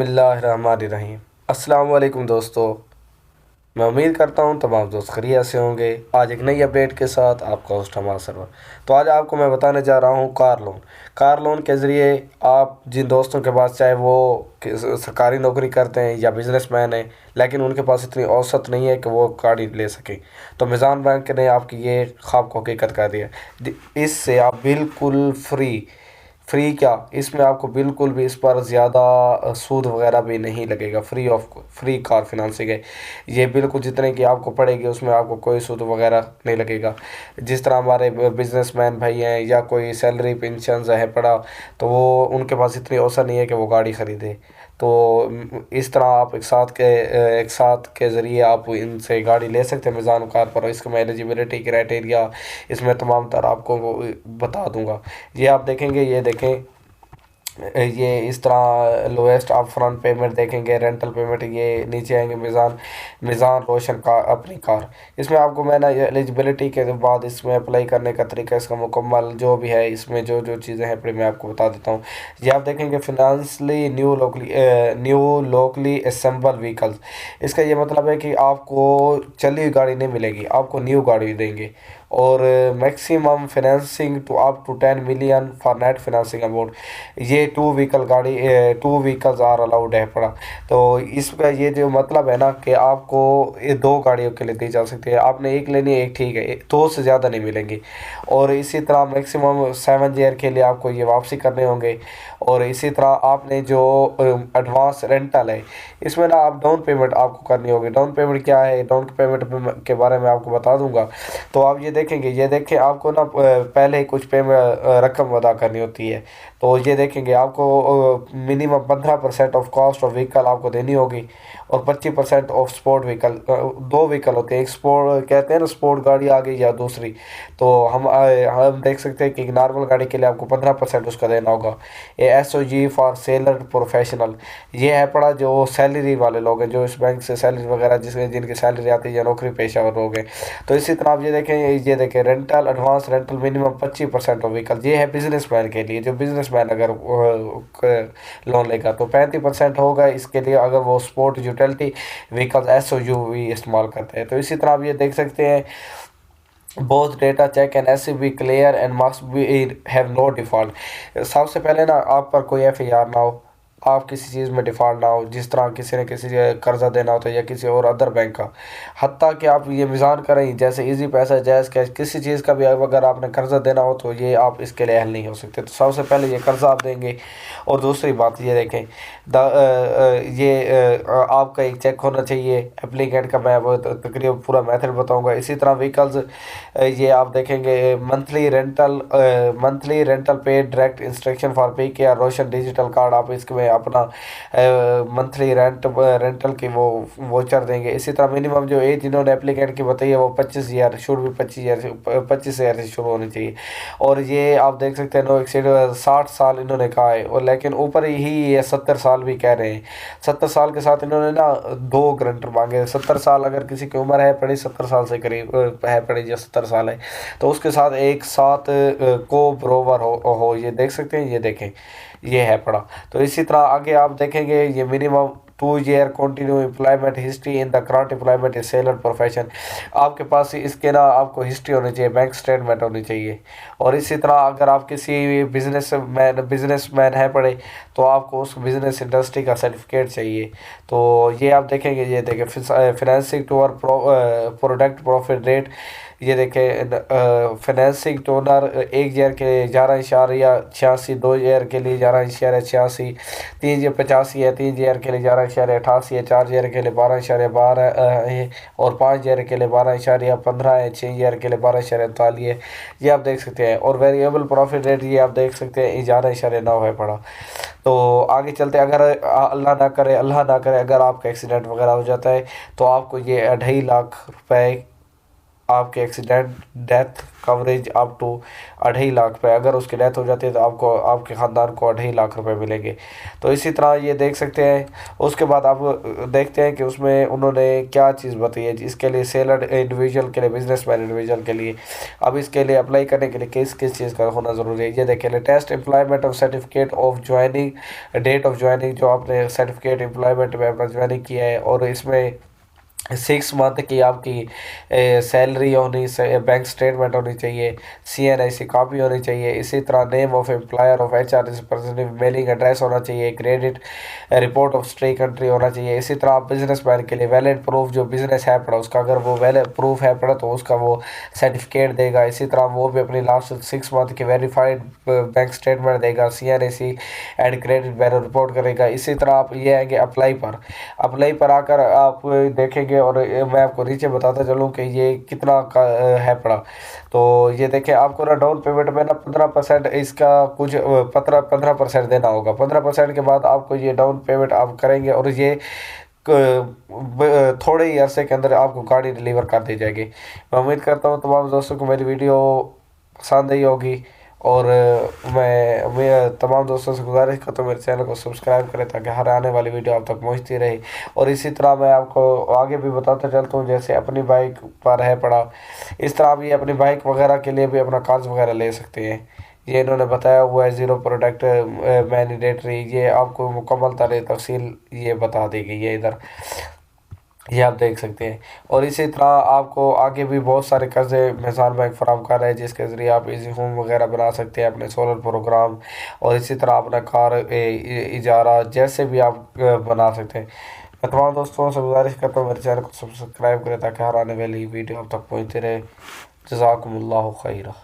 बिस्मिल्लाहिर्रहमानिर्रहीम। अस्सलाम वालेकुम दोस्तों। मैं उम्मीद करता हूँ तमाम दोस्त खैरियत से होंगे। आज एक नई अपडेट के साथ आपका होस्ट हमारा सरवर। तो आज आपको मैं बताने जा रहा हूँ कार लोन के ज़रिए आप जिन दोस्तों के पास, चाहे वो सरकारी नौकरी करते हैं या बिजनेसमैन हैं, लेकिन उनके पास इतनी औसत नहीं है कि वो गाड़ी ले सकें, तो मिज़ान बैंक ने आपकी ये ख्वाब को हकीकत कर दिया। इससे आप बिल्कुल फ्री क्या, इसमें आपको बिल्कुल भी इस पर ज़्यादा सूद वगैरह भी नहीं लगेगा। फ्री कार फिनांसिंग है ये, बिल्कुल जितने की आपको पड़ेगी उसमें आपको कोई सूद वगैरह नहीं लगेगा। जिस तरह हमारे बिजनेसमैन भाई हैं या कोई सैलरी पेंशन है पड़ा, तो वो उनके पास इतनी अवसर नहीं है कि वो गाड़ी ख़रीदे। तो इस तरह आप एक साथ के ज़रिए आप इनसे गाड़ी ले सकते हैं मिज़ान कार पर। इसमें एलिजिबिलिटी क्राइटेरिया, इसमें तमाम तरह आपको बता दूंगा। ये आप देखेंगे, ये देखें, ये इस तरह लोएस्ट आप फ्रंट पेमेंट देखेंगे, रेंटल पेमेंट, ये नीचे आएंगे मिज़ान मिज़ान रोशन का अपनी कार। इसमें आपको मैं ना एलिजिबिलिटी के बाद इसमें अप्लाई करने का तरीका, इसका मुकम्मल जो भी है, इसमें जो जो चीज़ें हैं फिर मैं आपको बता देता हूँ। ये आप देखेंगे फिनंसली न्यू लोकली असेंबल व्हीकल्स। इसका ये मतलब है कि आपको चली हुई गाड़ी नहीं मिलेगी, आपको न्यू गाड़ी देंगे। और maximum financing to up to 10 million for net financing amount. ये टू व्हीकल्स आर अलाउड है पड़ा। तो इसका ये जो मतलब है ना कि आपको ये दो गाड़ियों के लिए दी जा सकती है। आपने एक लेनी है, एक ठीक है, दो से ज़्यादा नहीं मिलेंगी। और इसी तरह मैक्सिमम 7 ईयर के लिए आपको ये वापसी करने होंगे। और इसी तरह आपने जो एडवांस रेंटल है, इसमें ना आप डाउन पेमेंट आपको करनी होगी। डाउन पेमेंट क्या है, डाउन पेमेंट के बारे में आपको बता दूंगा। तो आप ये देखेंगे, ये देखें, आपको ना पहले ही कुछ पेमेंट रकम अदा करनी होती है। तो ये देखेंगे आपको minimum 15% of cost of vehicle आपको देनी होगी। और 25% ऑफ स्पोर्ट व्हीकल, दो व्हीकल होते हैं, एक स्पोर्ट कहते हैं ना, स्पोर्ट गाड़ी आ गई या दूसरी। तो हम देख सकते हैं कि एक नॉर्मल गाड़ी के लिए आपको 15% उसका देना होगा। ये SOG फॉर सेलर प्रोफेशनल, ये है पड़ा जो सैलरी वाले लोग हैं, जो इस बैंक से सैलरी वगैरह जिनकी सैलरी आती है, या नौकरी पेशा लोग हैं। तो इसी तरह आप ये देखें rental, advance rental minimum 25% of vehicle, ये है बिजनेसमैन के लिए। जो बिजनेसमैन अगर लोन लेगा तो 35% होगा इसके लिए, अगर वो स्पोर्ट यूटिलिटी व्हीकल्स SOUV इस्तेमाल करते हैं। तो इसी तरह आप ये देख सकते हैं, both data check and SUV clear and must be have no default. सबसे पहले ना आप पर कोई FIR ना हो, आप किसी चीज़ में डिफ़ॉल्ट ना हो। जिस तरह किसी ने किसी से कर्जा देना होता है या किसी और अदर बैंक का, हत्ता कि आप ये मिज़ान करें जैसे इजी पैसा, जैज़ कैश, किसी चीज़ का भी अगर आपने कर्जा देना हो तो ये आप इसके लिए अहल नहीं हो सकते। तो सबसे पहले ये कर्जा आप देंगे। और दूसरी बात ये देखें, आपका एक चेक होना चाहिए एप्लीकेंट का। मैं वो तकरीबन पूरा मेथड बताऊंगा। इसी तरह व्हीकल्स, ये आप देखेंगे मंथली रेंटल पे डायरेक्ट इंस्ट्रक्शन फॉर पे के, रोशन डिजिटल कार्ड, आप इसमें अपना मंथली रेंटल की वो वोचर देंगे। इसी तरह मिनिमम जो एज इन्होंने एप्लीकेंट की बताई है वो 25 ईयर शुड भी 25 ईयर से शुरू होनी चाहिए। और ये आप देख सकते हैं नो एक्सीड 60 साल इन्होंने कहा है, और लेकिन ऊपर ही ये 70 साल भी कह रहे हैं। 70 साल के साथ इन्होंने ना दो गारंटर मांगे। 70 साल अगर किसी की उम्र है पड़ी, 70 साल से करीब है पड़ी या 70 साल है, तो उसके साथ एक साथ को बरोबर हो ये देख सकते हैं, ये देखें, ये है पड़ा। तो इसी तरह आगे आप देखेंगे, ये minimum 2 year continue employment history in the current employment is seller profession. आपके पास इसके ना आपको हिस्ट्री होनी चाहिए, बैंक स्टेटमेंट होनी चाहिए। और इसी तरह अगर आप किसी बिजनेसमैन है पड़े, तो आपको उस बिजनेस इंडस्ट्री का सर्टिफिकेट चाहिए। तो ये आप देखेंगे, ये देखें फिनेंसिंग टू और प्रोडक्ट प्रॉफिट रेट, ये देखें फाइनेंसिंग टोनर 1 ईयर के 11.86, 2 ईयर के लिए 11.86, 3 ईयर 85 है, 3 ईयर के लिए 11.88 है, 4 ईयर के लिए 12.12 है, और 5 ईयर के लिए 12.15 है, 6 ईयर के लिए 12.39 है। ये आप देख सकते हैं। और वेरिएबल प्रॉफिट रेट, ये आप देख सकते हैं 11.9 है पड़ा। तो आगे चलते, अगर अल्लाह ना करे अगर आपका एक्सीडेंट वगैरह हो जाता है, तो आपको ये 2.5 लाख रुपए आपके accident death coverage up to 2.5 lakh पे, अगर उसकी डेथ हो जाती है तो आपको आपके ख़ानदान को 2.5 लाख रुपए मिलेंगे। तो इसी तरह ये देख सकते हैं। उसके बाद आप देखते हैं कि उसमें उन्होंने क्या चीज़ बताई है इसके लिए, सेलर इंडिविजुअल के लिए, बिजनेसमैन इंडिविजुअल के लिए। अब इसके लिए अप्लाई करने के लिए किस किस चीज़ का होना ज़रूरी है ये देखें। Latest employment of certificate of joining, date of joining, जो आपने सर्टिफिकेट एम्प्लॉयमेंट में अपना ज्वाइनिंग किया है, और इसमें 6 मंथ की आपकी सैलरी होनी, बैंक स्टेटमेंट होनी चाहिए, CNIC कॉपी होनी चाहिए। इसी तरह name of employer of HR representative, mailing address होना चाहिए, credit report of stay country होना चाहिए। इसी तरह आप बिजनेसमैन के लिए वैलिड प्रूफ, जो बिजनेस है पड़ा उसका, अगर वो वैलिड प्रूफ है पड़ा तो उसका वो सर्टिफिकेट देगा। इसी तरह वो भी अपनी लास्ट 6 मंथ की वेरीफाइड बैंक स्टेटमेंट देगा, CNIC and credit bureau report करेगा। इसी तरह आप ये आएंगे अप्लाई पर आकर आप देखेंगे, और मैं आपको नीचे बताता चलूँ कि ये कितना का है पड़ा। तो ये देखें, आपको ना डाउन पेमेंट में ना 15% इसका कुछ 15% देना होगा। 15% के बाद आपको ये डाउन पेमेंट आप करेंगे, और ये थोड़े ही अरसे के अंदर आपको गाड़ी डिलीवर कर दी जाएगी। मैं उम्मीद करता हूँ तमाम दोस्तों को मेरी वीडियो पसंद आई होगी, और मैं तमाम दोस्तों से गुजारिश करता हूँ मेरे चैनल को सब्सक्राइब करें ताकि हर आने वाली वीडियो आप तक पहुँचती रहे। और इसी तरह मैं आपको आगे भी बताता चलता हूँ, जैसे अपनी बाइक पर है पड़ा, इस तरह आप ये अपनी बाइक वगैरह के लिए भी अपना कागज़ वगैरह ले सकते हैं। ये इन्होंने बताया हुआ है, ज़ीरो प्रोडक्ट मैंडेटरी, ये आपको मुकम्मल तरह तफसील ये बता दी गई है इधर, ये आप देख सकते हैं। और इसी तरह आपको आगे भी बहुत सारे कर्ज़े मेहसान बैंक फराहम कर रहे हैं, जिसके ज़रिए आप इजी होम वगैरह बना सकते हैं, अपने सोलर प्रोग्राम, और इसी तरह अपना कार इजारा जैसे भी आप बना सकते हैं। मैं तमाम दोस्तों से गुजारिश करता हूँ मेरे चैनल को सब्सक्राइब करें ताकि हर आने वाली वीडियो आप तक पहुँचती रहे। जज़ाकुमुल्लाहु खैरा।